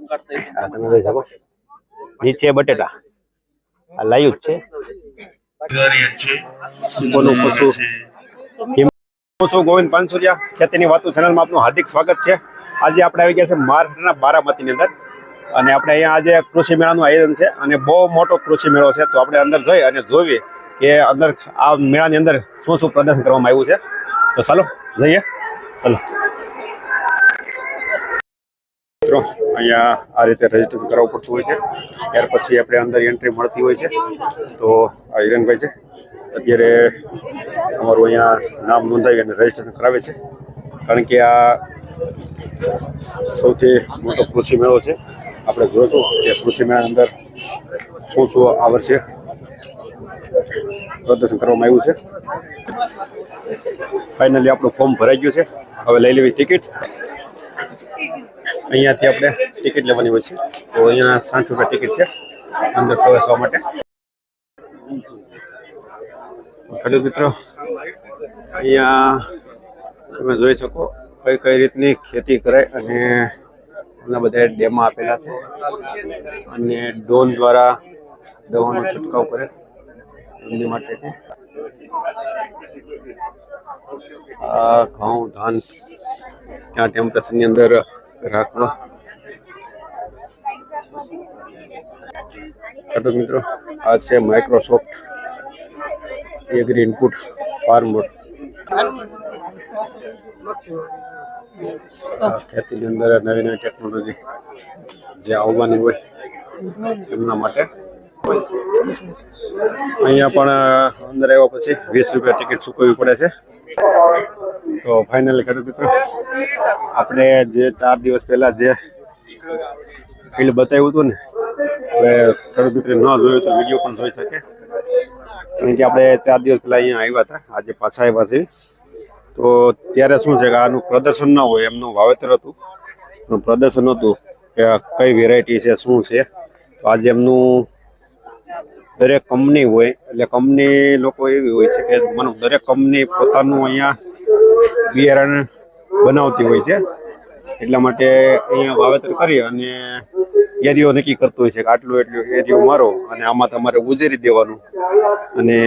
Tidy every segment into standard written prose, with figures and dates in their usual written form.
તમે જોઈ શકો નીચે બટેટા આ લાઈવ છે કોનું પશુ હું ગોવિંદ પાનસુરિયા ખેતીની વાતો ચેનલમાં આપનું હાર્દિક સ્વાગત છે। આજે આપણે આવી ગયા છે મહારાષ્ટ્રના બારામતીની અંદર અને આપણે અહીંયા આજે કૃષિ મેળાનું આયોજન છે અને બહુ મોટો કૃષિ મેળો છે। તો આપણે અંદર જઈ અને જોઈએ કે અંદર આ મેળાની અંદર શું શું પ્રદર્શન કરવામાં આવ્યું છે। તો ચાલો જઈએ। ચાલો મિત્રો અહીંયા આ રીતે રજીસ્ટ્રેશન કરાવવું પડતું હોય છે, ત્યાર પછી આપણે અંદર એન્ટ્રી મળતી હોય છે। તો આ હિરણભાઈ છે, અત્યારે અમારું અહીંયા નામ નોંધાવી અને રજીસ્ટ્રેશન કરાવે છે, કારણ કે આ સૌથી મોટો કૃષિ મેળો છે। આપણે જોઈશું કે કૃષિ મેળાની અંદર શું શું આ વર્ષે પ્રદર્શન કરવામાં આવ્યું છે। ફાઇનલી આપણું ફોર્મ ભરાઈ ગયું છે, હવે લઈ લેવી ટિકિટ। અહીંયાથી આપણે ટિકિટ લેવાની હોય છે, તો અહીંયા 60 રૂપિયા ટિકિટ છે અંદર પ્રવેશવા માટે। ખેડૂત મિત્રો અહીંયા તમે જોઈ શકો કઈ કઈ રીતની ખેતી કરાય અને ઘણા બધા ડેમો આપેલા છે અને ડ્રોન દ્વારા દવાનો છંટકાવ કરે એમની માટે છે। આ ઘઉં ધાન ક્યાં ટેમ્પરેચરની અંદર રાખવા। ખેડૂત મિત્રો આ છે માઇક્રોસોફ્ટ એગ્રી ઇનપુટ ફાર્મર। ખેતીની અંદર નવી નવી ટેકનોલોજી જે આવવાની હોય એમના માટે અહીંયા પણ અંદર આવ્યા પછી 20 રૂપિયા ટિકિટ ચૂકવવી પડે છે। તો ફાઇનલી ખેડૂત મિત્રો આપણે જે 4 દિવસ પહેલા જે ફિલ્ડ બતાવ્યું હતું ને, હવે ખેડૂત મિત્રો ન જોયું તો વિડીયો પણ જોઈ શકે, કારણ કે આપણે 4 દિવસ પહેલા અહીંયા આવ્યા હતા, આજે પાછા આવ્યા છે। તો ત્યારે શું છે કે આનું પ્રદર્શન ન હોય, એમનું વાવેતર હતું પણ પ્રદર્શન હતું કે કઈ વેરાયટી છે શું છે। તો આજે એમનું દરેક કંપની હોય એટલે કંપની લોકો એવી હોય છે કે દરેક કંપની પોતાનું અહીંયા બિયારણ બનાવતી હોય છે, એટલા માટે અહીંયા વાવેતર કરી અને એરિયો નક્કી કરતો હોય છે કે આટલું એટલું એરિયો મારો અને આમાં તમારે ઉજેરી દેવાનું અને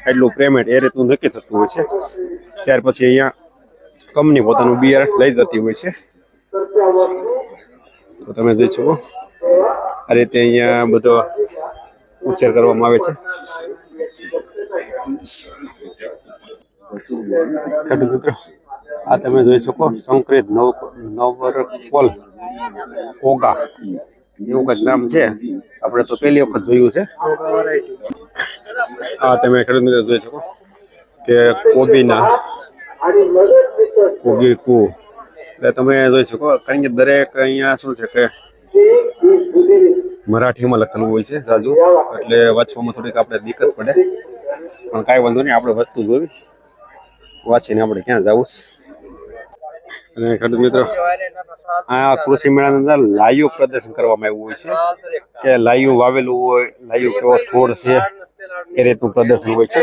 એટલું પેમેન્ટ એ રીતનું નક્કી થતું હોય છે। ત્યાર પછી અહીંયા કંપની પોતાનું બિયારણ લઈ જતી હોય છે। તો તમે જોઈ શકો આ રીતે અહીંયા બધો ઉછેર કરવામાં આવે છે। ખેડૂત મિત્રો આ તમે જોઈ શકો સંકરિત નવરકોલ ઓગા એવું કંઈક નામ છે, આપણે તો પહેલી વખત જોયું છે। આ તમે ખેડૂત મિત્રો જોઈ શકો કે કોબીના કોગી કુ એટલે તમે જોઈ શકો, કારણ કે દરેક અહીંયા શું છે કે મરાઠીમાં લખેલું હોય છે જાજુ, એટલે વાંચવામાં થોડીક આપણે દિક્કત પડે, પણ કાંઈ વાંધો નહીં, આપણે વસ્તુ જોવી વાંચીને આપણે ક્યાં જવું। અને ખેડૂત મિત્રો આ કૃષિ મેળાની અંદર લાઈવ પ્રદર્શન કરવામાં આવ્યું હોય છે કે લાઈવ વાવેલું હોય, લાઈવ કેવો છોડ છે એ રીતનું પ્રદર્શન હોય છે।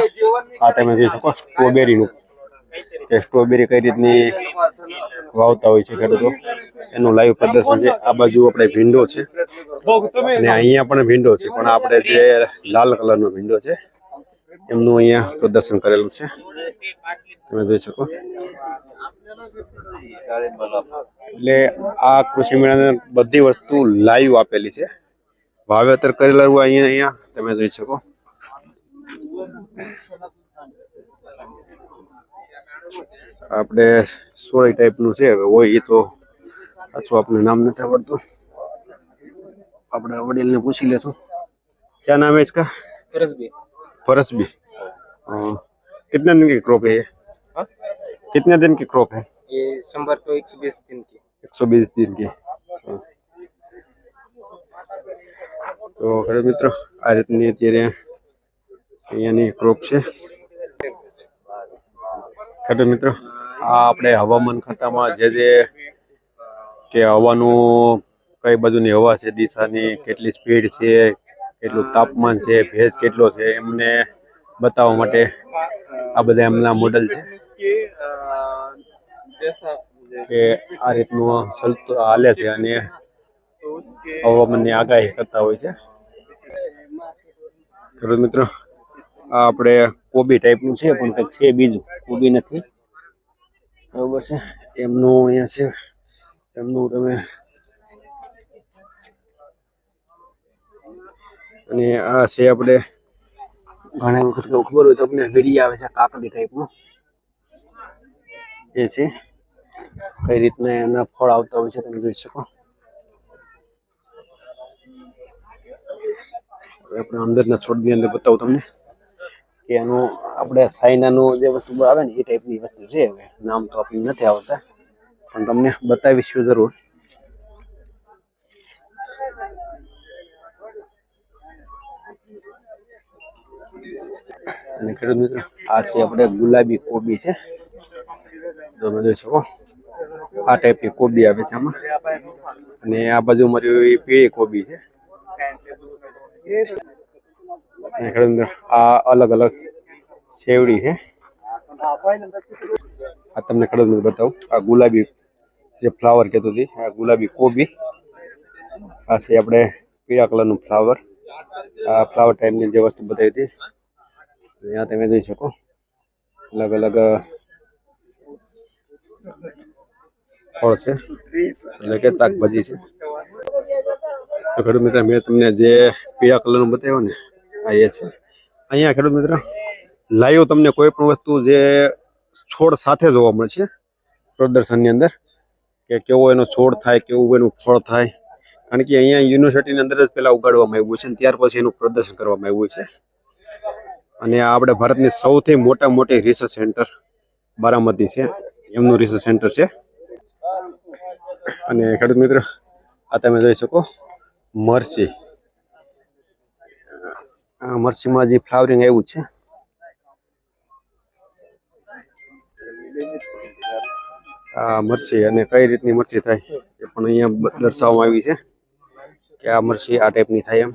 આ તમે જોઈ શકો સ્ટ્રોબેરીનું કે સ્ટ્રોબેરી કઈ રીતની વાવતા હોય છે ખેડૂતો, એનું લાઈવ પ્રદર્શન છે। આ બાજુ આપણે ભીંડો છે અને અહીંયા પણ ભીંડો છે, પણ આપણે જે લાલ કલરનો ભીંડો છે એમનું અહીંયા પ્રદર્શન કરેલું છે, તમે જોઈ શકો। એટલે આ કૃષિ મેળાની બધી વસ્તુ લાઈવ આપેલી છે, વાવેતર કરેલા અહીંયા તમે જોઈ શકો। આપણે સોળી ટાઈપનું છે, હોય એ તો પાછું આપણને નામ નથી આવડતું, આપણે વડીલને પૂછી લેશું। क्या नाम है इसका? फरसबी। कितने दिन की क्रॉप है ये? कितने दिन की क्रॉप है ये? 100 तो 120 दिन की। 120 दिन की। તો ખેડૂત મિત્રો આ રીતની અત્યારે અહીંયાની ક્રોપ છે। ખેડૂત મિત્રો આ આપણે હવામાન ખાતામાં જે કે હવાનું કઈ બાજુની હવા છે, દિશાની કેટલી સ્પીડ છે, કેટલું તાપમાન છે, ભેજ કેટલો છે, એમને બતાવવા માટે આ બધા એમના મોડલ છે કે આ રીતનું હાલે છે અને હવામાનની આગાહી કરતા હોય છે. ખેડૂત મિત્રો આ આપણે કોબી ટાઈપનું છે પણ કંઈક છે બીજું, કોબી નથી. બરોબર છે, એમનું અહીંયા છે, એમનું તમે અને આ છે આપણે ઘણા વખત કેવું ખબર હોય તો તમને વીડી આવે છે કાકડી ટાઈપનું, એ છે. કઈ રીતના એના ફળ આવતા હોય છે તમે જોઈ શકો. આપણે અંદરના છોડની અંદર બતાવું તમને કે એનું આપણે સાયનાનું જે વસ્તુ આવે ને એ ટાઈપની વસ્તુ છે. હવે નામ તો આપણને નથી આવતા પણ તમને બતાવીશું જરૂર. અને ખેડૂત મિત્રો આ છે આપણે ગુલાબી કોબી છે, તમે જોઈ શકો. આ ટાઈપની કોબી આવે છે આમાં. અને આ બાજુ મારી પીળી કોબી છે. અને ખેડૂત મિત્રો આ અલગ અલગ સેવડી છે. આ તમને ખેડૂત મિત્રો બતાવું, આ ગુલાબી જે ફ્લાવર કહેતો હતી, આ ગુલાબી કોબી. આ છે આપણે પીળા કલરનું ફ્લાવર. આ ફ્લાવર ટાઈપની જે વસ્તુ બતાવી હતી ત્યાં તમે જોઈ શકો. અલગ અલગ ફળ છે, એટલે કે શાકભાજી છે. તો ખેડૂત મિત્ર મેં તમને જે પીળા કલરનું બતાવ્યો ને આ એ છે. અહીંયા ખેડૂત મિત્ર લાઈવ તમને કોઈ પણ વસ્તુ જે છોડ સાથે જોવા મળશે પ્રદર્શનની અંદર, કે કેવો એનો છોડ થાય, કેવું એનું ફળ થાય. કારણ કે અહીંયા યુનિવર્સિટીની અંદર જ પહેલાં ઉગાડવામાં આવ્યું છે અને ત્યાર પછી એનું પ્રદર્શન કરવામાં આવ્યું છે. અને આ આપણે ભારતની સૌથી મોટી રિસર્ચ સેન્ટર બારામતી છે, એમનું રિસર્ચ સેન્ટર છે. અને ખેડૂત મિત્ર આ તમે જોઈ શકો મરચી. આ મરચીમાં જે ફ્લાવરિંગ આવ્યું છે, આ મરચી અને કઈ રીતની મરચી થાય એ પણ અહીંયા દર્શાવવામાં આવી છે કે આ મરચી આ ટાઈપની થાય એમ.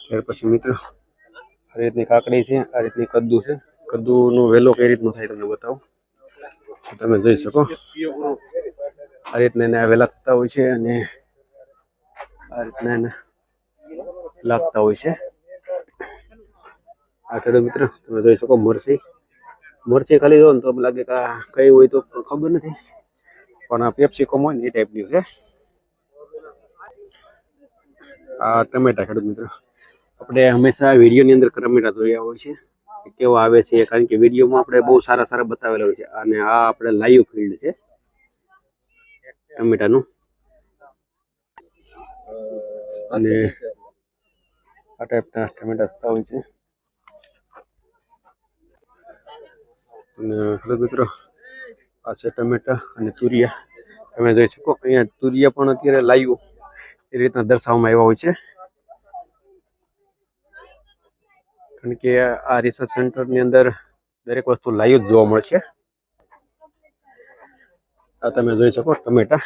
ત્યાર પછી મિત્રો આ રીતની કાકડી છે, આ રીતની કદ્દુ છે. કદ્દુનો વેલો કઈ રીતનો થાય તમને બતાવું, તમે જોઈ શકો. આ રીતના એને વેલા થતા હોય છે અને આ રીતના એને લાગતા હોય છે. આ ખેડૂત મિત્ર તમે જોઈ શકો મરચી ખાલી જો ને તો લાગે કે કઈ હોય તો ખબર નથી, પણ આ પેપ્સિકમ હોય ને એ ટાઈપની છે. આ ટમેટા ખેડૂત મિત્રો આપણે હંમેશા વિડીયોની અંદર ટમેટા જોયા હોય છે કેવા આવે છે, કારણ કે વિડીયોમાં આપણે બહુ સારા બતાવેલા હોય છે. અને આ આપણે લાઈવ ફિલ્ડ છે ટમેટાનું. અને આ ટાઈપના ટમેટા થતા હોય છે. અને ખેડૂત મિત્રો આ છે ટમેટા અને તુરિયા. તમે જોઈ શકો અહીંયા તુરિયા પણ અત્યારે લાઈવ એ રીતના દર્શાવવામાં આવ્યા હોય છે. કારણ કે આ રિસર્ચ સેન્ટરની અંદર દરેક વસ્તુ લાઈવ જ જોવા મળશે. આ તમે જોઈ શકો ટમેટા.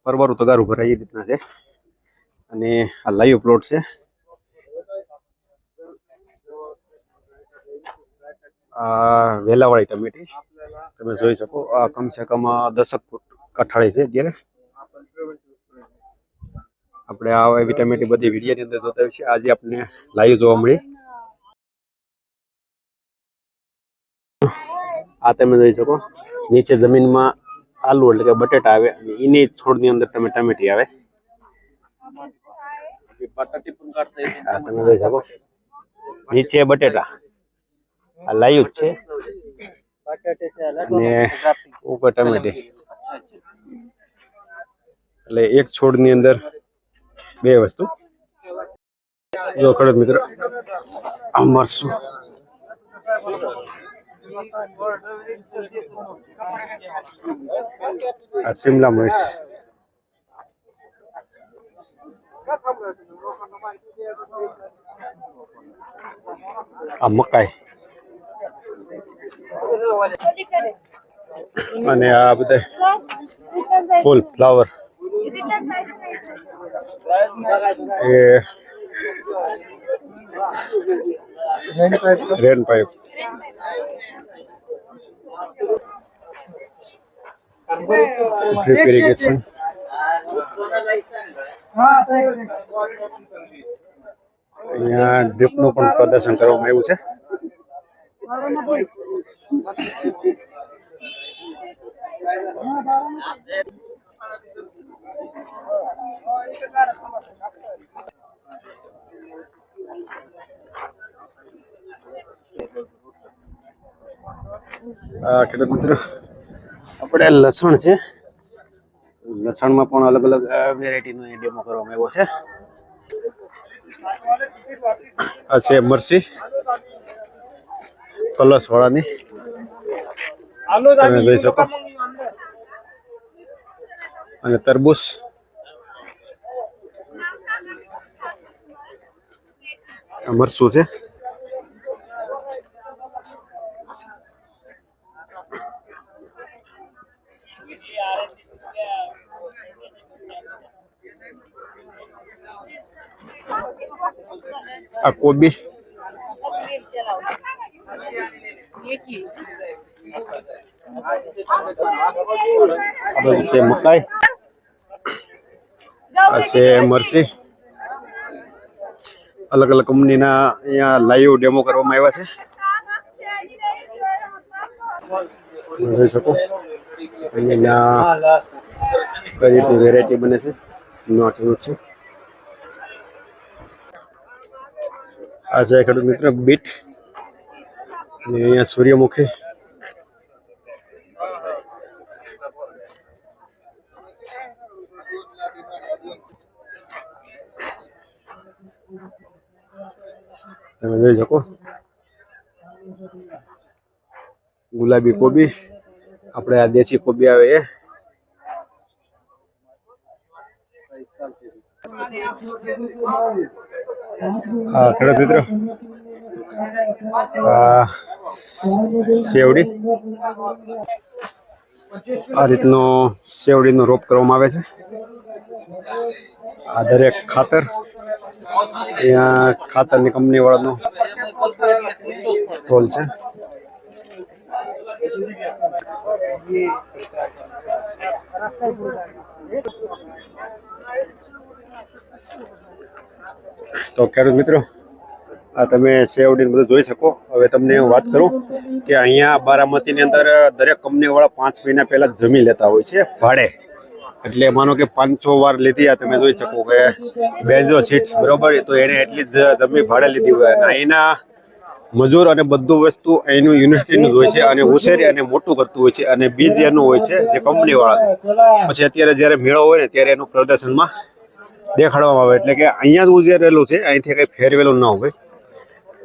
પરવારું તગારું ભરાય એ રીતના છે. અને આ લાઈવ પ્લોટ છે. આ વેલાવાળી ટમેટી તમે જોઈ શકો. આ કમસે કમ 10 ફૂટ કઠાળી છે અત્યારે. આપણે આ એવી ટમેટી બધી વિડીયોની અંદર જોતા હોય છે, આજે આપણને લાઈવ જોવા મળી. આ તમે જોઈ શકો નીચે જમીનમાં આલુ એટલે કે બટેટા આવે અને એની છોડની અંદર તમે ટમેટી આવે. આ તમે જોઈ શકો નીચે બટેટા, આ લાઈવ છે અને ઉપર ટમેટી. એટલે એક છોડની અંદર બે વસ્તુ. જો ખેડૂત મિત્રો આ મરચું, આ શિમલા મિર્ચ, આ મકાઈ અને આ બધા ફૂલ ફ્લાવર એ રેન પાઇપ. Drip irrigation. અહીંયા ડ્રીપનું પણ પ્રદર્શન કરવામાં આવ્યું છે. ખેડૂત મિત્રો, આપણે લસણ છે, લસણમાં પણ અલગ અલગ વેરાયટીનો ડેમો કરવામાં આવ્યો છે. આ છે મરસી કલસ વાળાની, તમે જોઈ શકો. અને તરબૂચ, મરસું છે. આ કોબી, આ બાજુ છે મકાઈ, આ છે મરસી. અલગ અલગ કંપનીના અહીંયા લાઈવ ડેમો કરવામાં આવ્યા છે, જોઈ શકો. અહીંયા કઈ રીતની વેરાયટી બને છે નાખેલું છે. આ છે ખેડૂત મિત્ર બીટ, અને અહીંયા સૂર્યમુખી. તમે જોઈ શકો. ગુલાબી કોબી, આપણે આ દેશી કોબી આવે એ. હા ખેડૂત મિત્રો, શેવડી, આ રીતનો શેવડીનો રોપ કરવામાં આવે છે. આ દરેક ખાતર, અહીંયા ખાતરની કંપની વાળાનો સ્ટોલ છે. તો ખેડૂત મિત્રો, આ તમે શેવડી બધું જોઈ શકો. હવે તમને હું વાત કરું કે અહીંયા બારામતીની અંદર દરેક કંપની વાળા 5 મહિના પહેલા જમી લેતા હોય છે ભાડે. એટલે માનો કે 500 વાર લીધી, આ તમે જોઈ શકો કે બેન્ઝો સીટ્સ, બરોબર, તો એને એટલી જ જમી ભાડે લીધી હોય. અને અહીંના મજૂર અને બધું વસ્તુ અહીંનું યુનિવર્સિટીનું જ હોય છે, અને ઉછેરી અને મોટું કરતું હોય છે, અને બીજ એનું હોય છે જે કંપની વાળા. પછી અત્યારે જ્યારે મેળો હોય ને ત્યારે એનું પ્રદર્શનમાં દેખાડવામાં આવે. એટલે કે અહીંયા જ ઉજેરેલું છે, અહીંથી કંઈ ફેરવેલું ન હોય.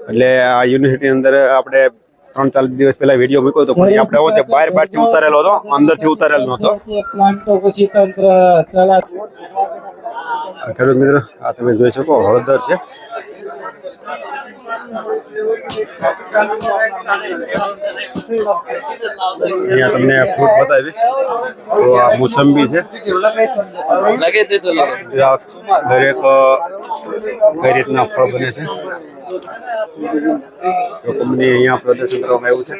એટલે આ યુનિવર્સિટી અંદર આપણે 3-4 દિવસ પહેલા વિડીયો મૂક્યો હતો, પણ આપણે શું છે બહારથી ઉતારેલો હતો, અંદરથી ઉતારેલો નહોતો. ખેડૂત મિત્રો, આ તમે જોઈ શકો હળદર છે. અહીંયા તમને ફ્રૂટ બતાવી, તો આ મોસંબી છે. દરેક કઈ રીતના ફળ બને છે તો કંપની અહીંયા પ્રદર્શન કરવામાં આવ્યું છે.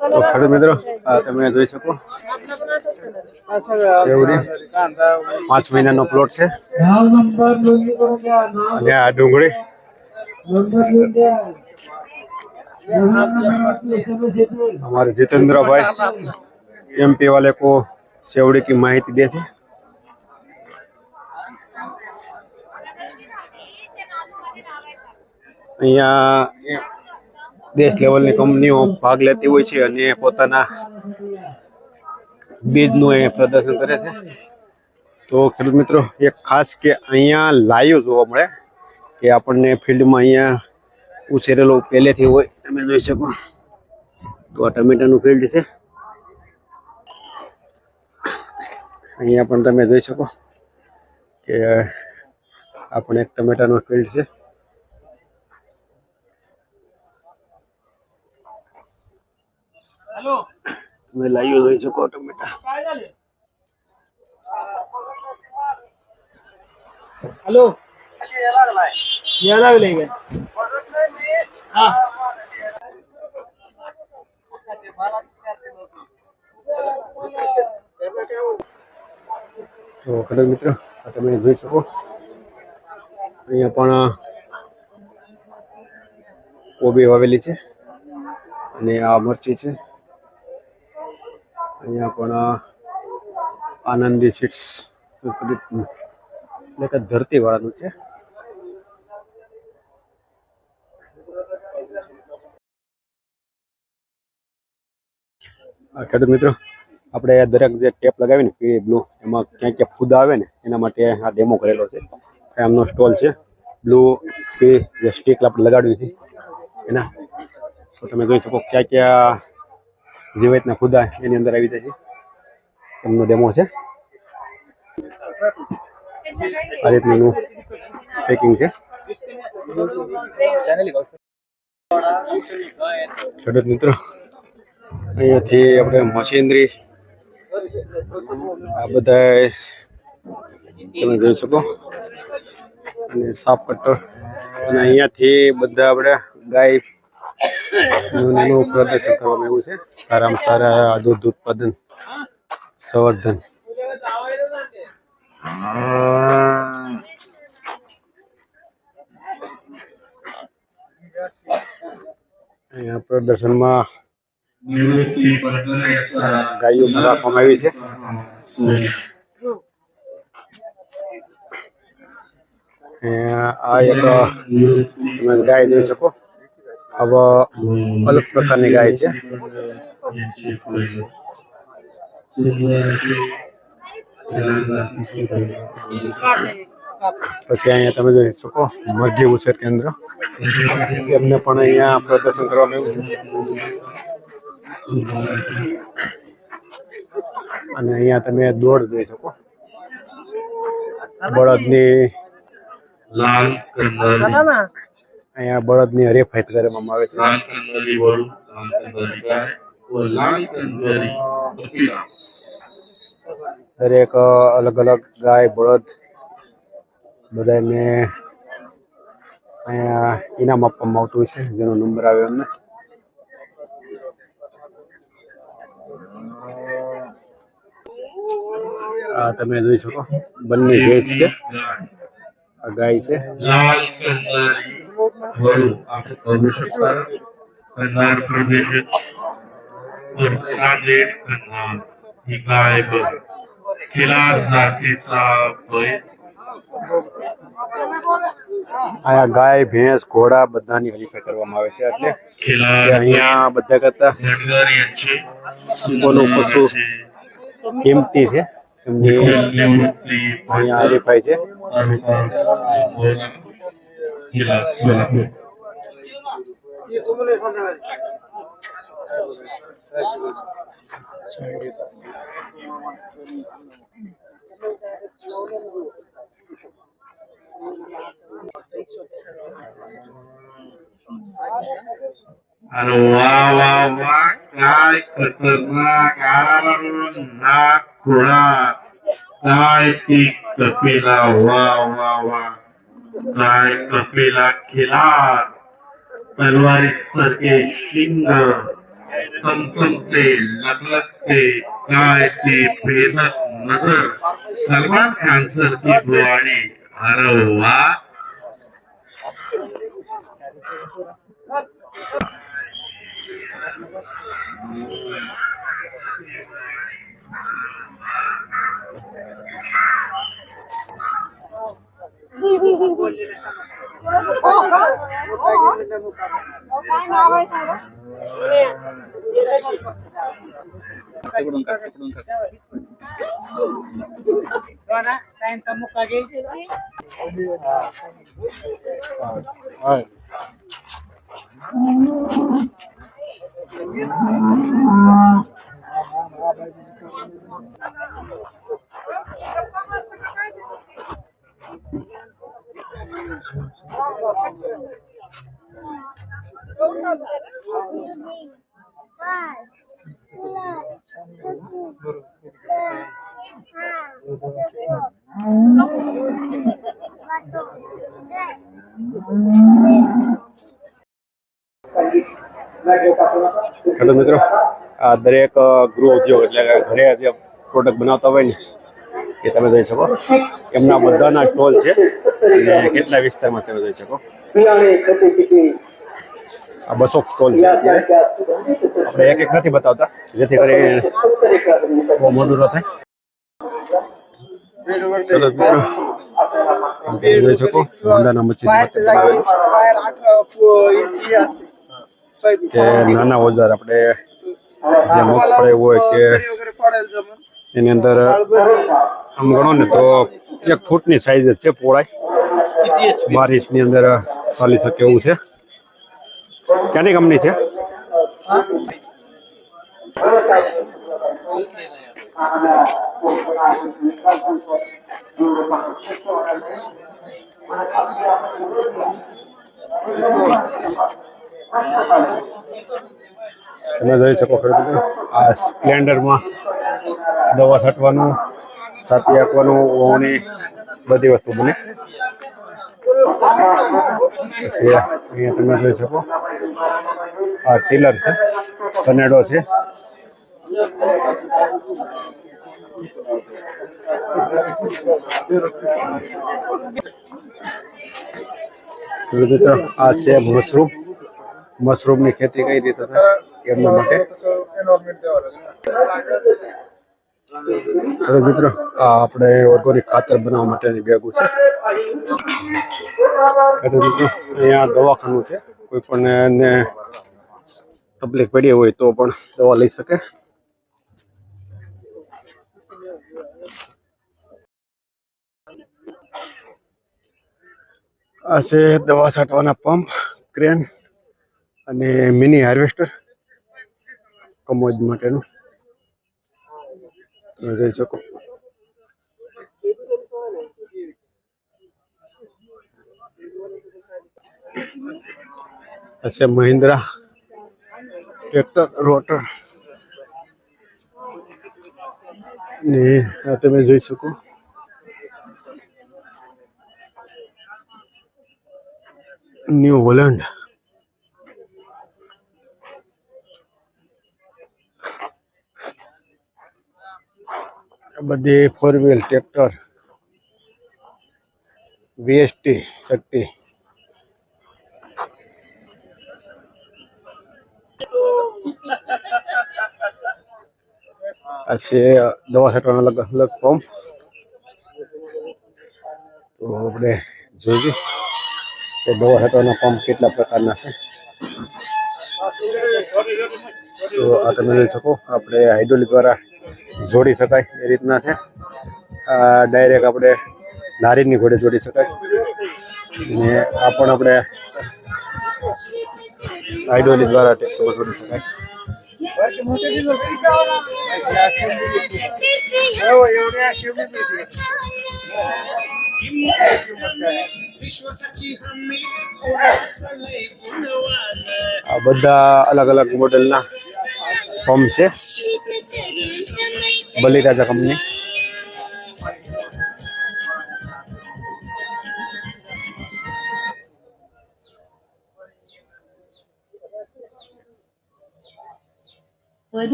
તો ખેડૂત મિત્રો, આ તમે જોઈ શકો શેવડી 5 મહિનાનો પ્લોટ છે. અને આ ડુંગળી, हमारे जितेंद्र भाई एमपी वाले को सेवड़ी की माहिती दे છે. અહીંયા દેશ લેવલની કંપનીઓ ભાગ લેતી હોય છે અને પોતાના બીજનું એ પ્રદર્શન કરે છે. તો ખેડૂત મિત્રો, એક ખાસ કે અહીંયા લાઈવ જોવા મળે કે આપણને ફિલ્ડમાં અહીંયા ઉછેરેલો પહેલેથી હોય. તમે જોઈ શકો. તો આ ટમેટાનું ફિલ્ડ છે. અહીંયા પણ તમે જોઈ શકો કે આ પણ એક ટમેટાનું ફિલ્ડ છે. તમે લાઈવ જોઈ શકો ટમેટા. हेलो ये अलग लेंगे हाँ તો ખેડૂત મિત્રો આ તમે જોઈ શકો અહીંયા પણ કોબી વાવેલી છે અને આ મરચી છે. અહીંયા પણ આનંદી સીડ્સ એટલે કે ધરતી વાળાનું છે. ખેડૂત મિત્રો આપણે દરેક જે ટેપ લગાવી ને પીળી બ્લુ એમાં ક્યાં ક્યાં ફૂદા આવે ને એના માટે આ ડેમો કરેલો છે. એમનો સ્ટોલ છે બ્લુ પીળી જે સ્ટીક આપણે લગાડવી છે એના. તો તમે જોઈ શકો ક્યાં ક્યાં જીવાતના ફૂદા એની અંદર આવી જાય છે. એમનો ડેમો છે. આ રીતનું પેકિંગ છે. ખેડૂત મિત્રો અહીંયાથી આપણે મશીનરી આ બધા તમે જોઈ શકો અને સાફ કટર અને અહીંયાથી બધા આપણે ગાય નું પ્રદર્શન કરવામાં આવ્યું છે. સારામાં સારા દૂધ ઉત્પાદન સંવર્ધન. અહીંયા પ્રદર્શનમાં ગાયો રાખવામાં આવી છે. આ એક તમે ગાય જોઈ શકો. આવા અલગ પ્રકારની ગાય છે. પછી અહીંયા તમે જોઈ શકો મરઘી ઉછેર કેન્દ્ર એમને પણ અહીંયા પ્રદર્શન કરવામાં આવ્યું છે. અને અહીંયા તમે દોડ જોઈ શકો બળદની. અહીંયા બળદની હરીફાઈ કરવામાં આવે છે. દરેક અલગ અલગ ગાય બળદ બધાને અહીંયા ઇનામ આપવામાં આવતું હોય છે જેનો નંબર આવે એમને. આ તમે જોઈ શકો બંને ભેંસ છે. આ ગાય છે. અહીંયા ગાય ભેંસ ઘોડા બધાની હરીફાઈ કરવામાં આવે છે. એટલે અહીંયા બધા કરતા કોનું પશુ કિંમતી છે એમની અહીંયા હરીફાઈ છે. Halo, wah, wah, wah, kai keternak, anak kurang, kai tik kepila, wah, wah, wah, kai kepila kilat, pelwaris serge shinga, samsante, lak-lakte, kai ti pedak nazar, Salman Khan sir ki buari, halo, wah. Hello મિત્રો, આ દરેક ગૃહ ઉદ્યોગ એટલે કે ઘરે જે product બનાવતા હોય ને એ તમે જોઈ શકો. એમના બધાના સ્ટોલ છે અને કેટલા વિસ્તારમાં તમે જોઈ શકો. આ 200 સ્ટોલ છે અત્યારે. આપણે એક એક નથી બતાવતા જેથી કરી બહુ મોડું ન થાય. ચલો મિત્રો તમે જોઈ શકો હોન્ડાના મશીન કે નાના ઓજાર આપણે જે મગફળી હોય કે એની અંદર આમ ગણો ને તો 1 ફૂટની સાઈઝ જ છે પહોળાઈ. 12 ઇંચની અંદર ચાલી શકે એવું છે. ક્યાંની કંપની છે? તમે જોઈ શકો ખેડૂતો આ સ્પ્લેન્ડરમાં દવા છાંટવાનું, છાંટી આપવાનું, ઓવણી બધી વસ્તુ બને. પછી અહીંયા તમે જોઈ શકો આ ટીલર છે, સનેડો છે. મિત્રો આ છે મશરૂમની ખેતી કઈ રીતે થાય એમના માટે. ખેડૂત મિત્રો આ આપણે ઓર્ગોનિક ખાતર બનાવવા માટેની બેગો છે. ખેડૂત મિત્રો અહીંયા દવાખાનું છે, કોઈ પણ ને તકલીફ પડી હોય તો પણ દવા લઈ શકે. આ છે દવા છાંટવાના પંપ, ક્રેન અને મિની હાર્વેસ્ટર કમોદ માટેનું. તમે જોઈ શકો. આ છે મહિન્દ્રા ટ્રેક્ટર રોટર ને આ તમે જોઈ શકો. New Holland. બધી 4 વ્હીલ ટ્રેક્ટર VST શક્તિ. આ છે દવા છાંટવાનો અલગ અલગ પંપ. તો આપણે જોઈએ કે દવા છાંટવાના પંપ કેટલા પ્રકારના છે. તો આ તમે જોઈ શકો આપણે હાઇડ્રોલિક દ્વારા જોડી શકાય એ રીતના છે. આ ડાયરેક્ટ આપણે લારીની ઘોડે જોડી શકાય ને આ પણ આપણે હાઇડ્રોલિક દ્વારા ટ્રેક્ટર જોડી શકાય. આ બધા અલગ અલગ મોડેલના પંપ છે, બલિરાજા કંપની.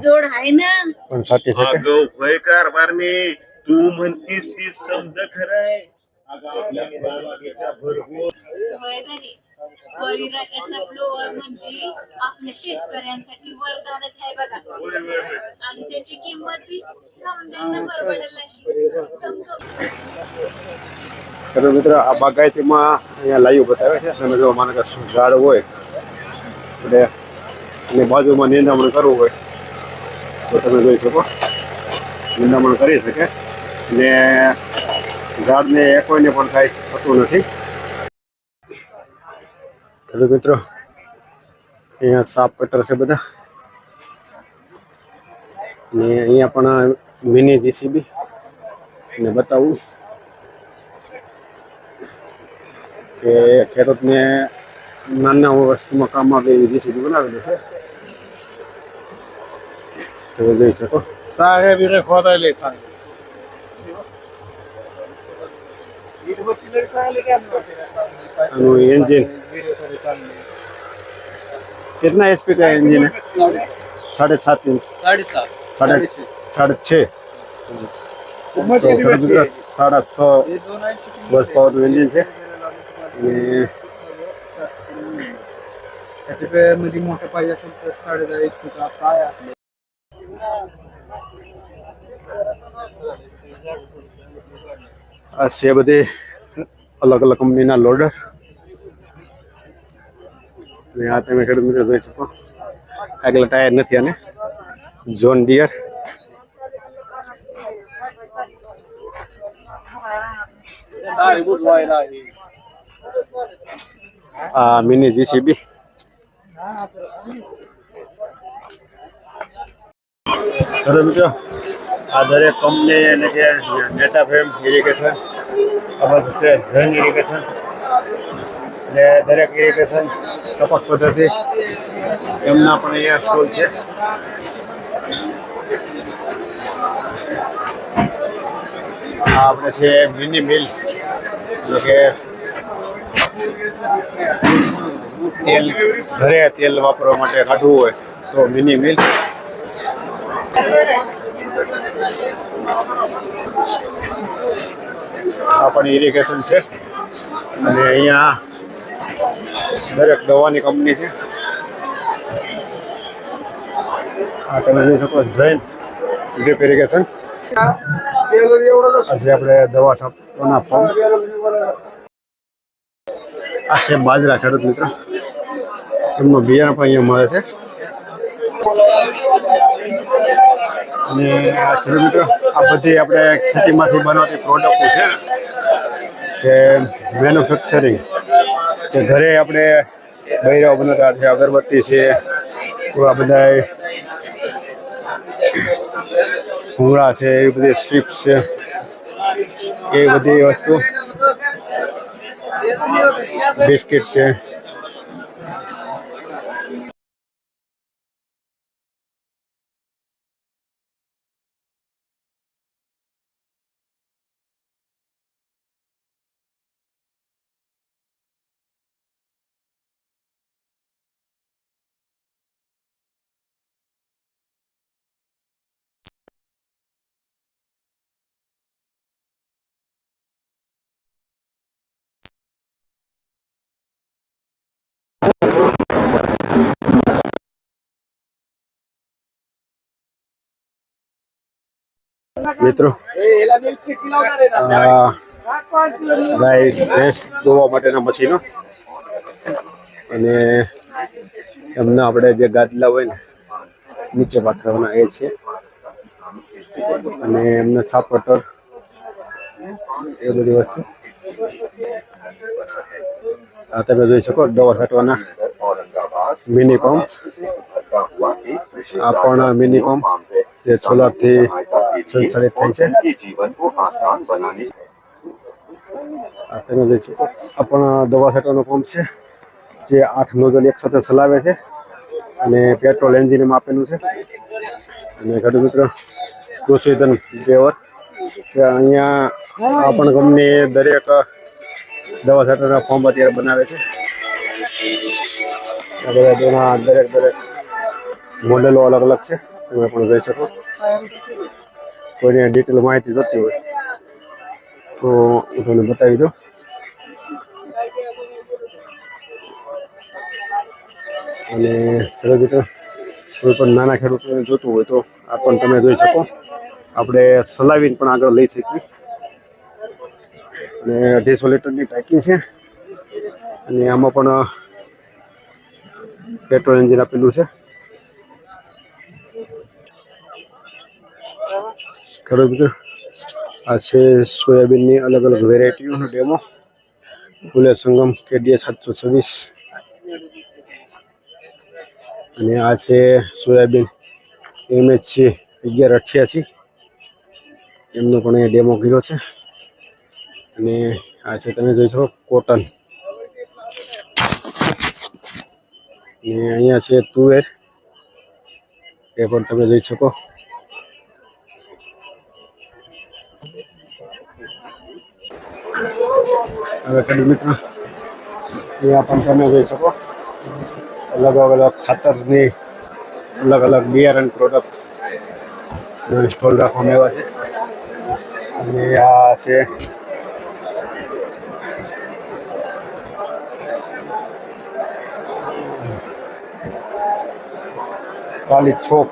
जोड आहे ना पण साठी શકે वयकार बारमे तू म्हणतीस ती समज खरंय. बळीराजाचा फ्लोअर म्हणजे आपल्या शेतकऱ्यांसाठी वरदानच आहे बघा. आणि त्याची किंमत बी समजायला परवडेल अशी. ખેડૂત મિત્ર આ બાગાયતીમાં અહીંયા લાઈવ બતાવે છે. તમે જો માનો કે ઝાડ હોય એટલે એની બાજુમાં નિંદામણ કરવું હોય તો તમે જોઈ શકો નિંદામણ કરી શકે ને ઝાડને કોઈને પણ કાંઈ થતું નથી. ખેડૂત મિત્રો અહીંયા સાપ કટર છે બધા ને અહીંયા પણ મિની JCB ને બતાવું કે ખેડૂતને નાના વસ્તુમાં કામ આવે એવી JCB બનાવેલી છે. તમે જોઈ શકો. सारे बिरे खोदायले चांगले इंजन कितना एचपी का इंजन है? 7.5 इंच, 6.5 तो खरं तर 6.5 बस पावर इंजिन છે અને त्याच्यामध्ये मोठं पाहिजे असेल तर 10.5 HP आता आहे आपले. આ છે બધી અલગ અલગ કંપનીના લોડર અને આ તમે ખેડૂત મિત્રો જોઈ શકો આગલા ટાયર નથી આને જોન ડિયર આ મિની જીસીબી ખેડૂત મિત્રો આ દરેક કંપની એટલે કે નેટા ફેમ ઇરિગેશન આ બધું છે ઝેન ઇરિગેશન એટલે દરેક ઇરિગેશન ટપક પદ્ધતિ એમના પણ અહીંયા સ્ટોલ છે. આ આપણે છે મિની મિલ એટલે કે તેલ ઘરે તેલ વાપરવા માટે કાઢવું હોય તો મિની મિલ. આ પણ ઇરિગેશન છે અને અહીંયા દરેક દવાની કંપની છે. આ તમે જોઈ શકો જૈન ડ્રીપ ઇરિગેશન. આજે આપણે દવા છાંટવાના પંપ. આ છે બાજરા ખેડૂત મિત્રો એમનું બિયારણ પણ અહીંયા મળે છે અને આ ખેડૂત મિત્રો આ બધી આપણે ખેતીમાંથી બનાવતી પ્રોડક્ટો છે કે મેન્યુફેક્ચરિંગ કે ઘરે આપણે બૈરાઓ બનાવતા છે અગરબત્તી છે આ બધા ભૂંગળા છે એવી બધી સ્ટ્રીપ્સ છે એ બધી વસ્તુ બિસ્કિટ છે. મિત્રો ગાય ભેંસ દોવા માટેના મશીનો અને એમના આપણે જે ગાદલા હોય ને નીચે પાથરવાના એ છે અને એમને સાપટર એ બધી વસ્તુ. આ તમે જોઈ શકો દવા છાંટવાના મિની પંપ. આ પણ મિની પંપ જે સોલારથી સંચાલિત થાય છે. આ તમે જોઈ શકો આ પણ દવા છાંટવાનો પંપ છે જે 8 નોઝલ એક સાથે ચલાવે છે અને પેટ્રોલ એન્જિનમાં આપેલું છે. અને ખેડૂત મિત્રો કૃષિધન ડ્રાઈવર કે અહીંયા આ પણ કંપની દરેક દવા છાંટવાના પંપ અત્યારે બનાવે છે. આ બધા તેના દરેક મોડેલો અલગ અલગ છે તમે પણ જોઈ શકો. કોઈને ડિટેલ માહિતી જોતી હોય તો હું તમને બતાવી દઉં. અને ખેડૂત મિત્રો કોઈ પણ નાના ખેડૂતોને જોતું હોય તો આ પણ તમે જોઈ શકો. આપણે ચલાવીને પણ આગળ લઈ શકીએ અને 250 લીટરની ટાંકી છે અને આમાં પણ પેટ્રોલ એન્જિન આપેલું છે. ખેડૂત મિત્રો આ છે સોયાબીનની અલગ અલગ વેરાયટીઓનો ડેમો. ફૂલે સંગમ KDA 726 અને આ છે સોયાબીન MHC 1188 એમનો પણ એ ડેમો કર્યો છે. અને આ છે તમે જોઈ શકો કોટન અને અહીંયા છે તુવેર એ પણ તમે જોઈ શકો. હવે ખેડૂત મિત્રો यहाँ પણ તમે જોઈ શકો અલગ અલગ ખાતરની અલગ અલગ બિયારણ પ્રોડક્ટ સ્ટોલ રાખવામાં આવ્યા છે. અને આ છે કાલી છોપ.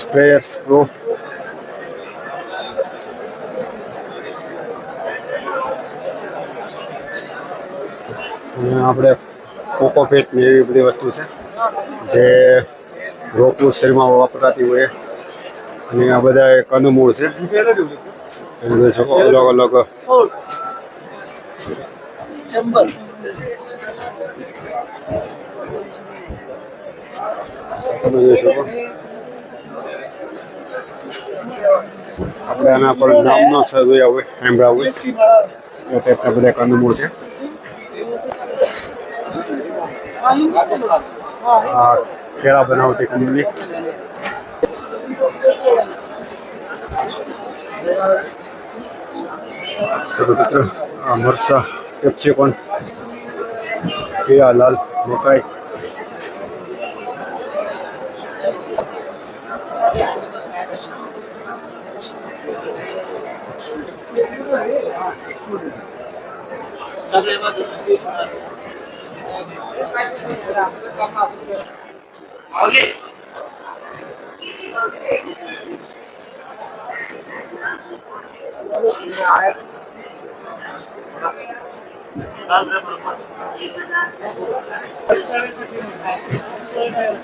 સ્પ્રેયર સ્પ્રો આપણે કોકોપીટ ને એવી બધી વસ્તુ છે જે રોગનું શરીરમાં વપરાતી હોય. અને આ બધા કંદમૂળ છે તમે જોઈ શકો અલગ અલગ તમે જોઈ શકો. આપણે આના પર નામનો જોયા હોય સાંભળ્યા હોય એ ટાઈપના બધા કંદમૂળ છે. આ કેળા બનાવતી કંપની. મિત્રો આ મરસા કેપ્સિકોન પીળા લાલ મકાઈ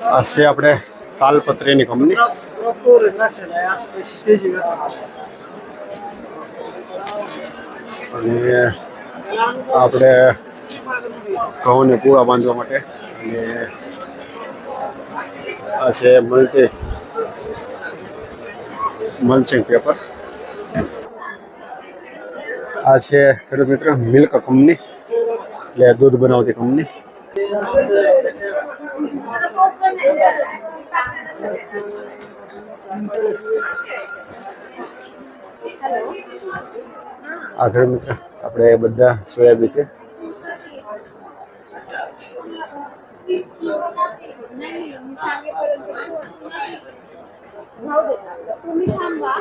આ છે આપણે તાલપત્રીની કંપની. અને આપણે ઘઉંને પૂળા બાંધવા માટે. અને આ છે મલ્ચિંગ પેપર. આ છે ખેડૂત મિત્ર મિલ્ક કંપની એટલે દૂધ બનાવતી કંપની. આ ખેડૂત મિત્ર આપણે બધા સોયાબીન છે. तुम्ही थांबा.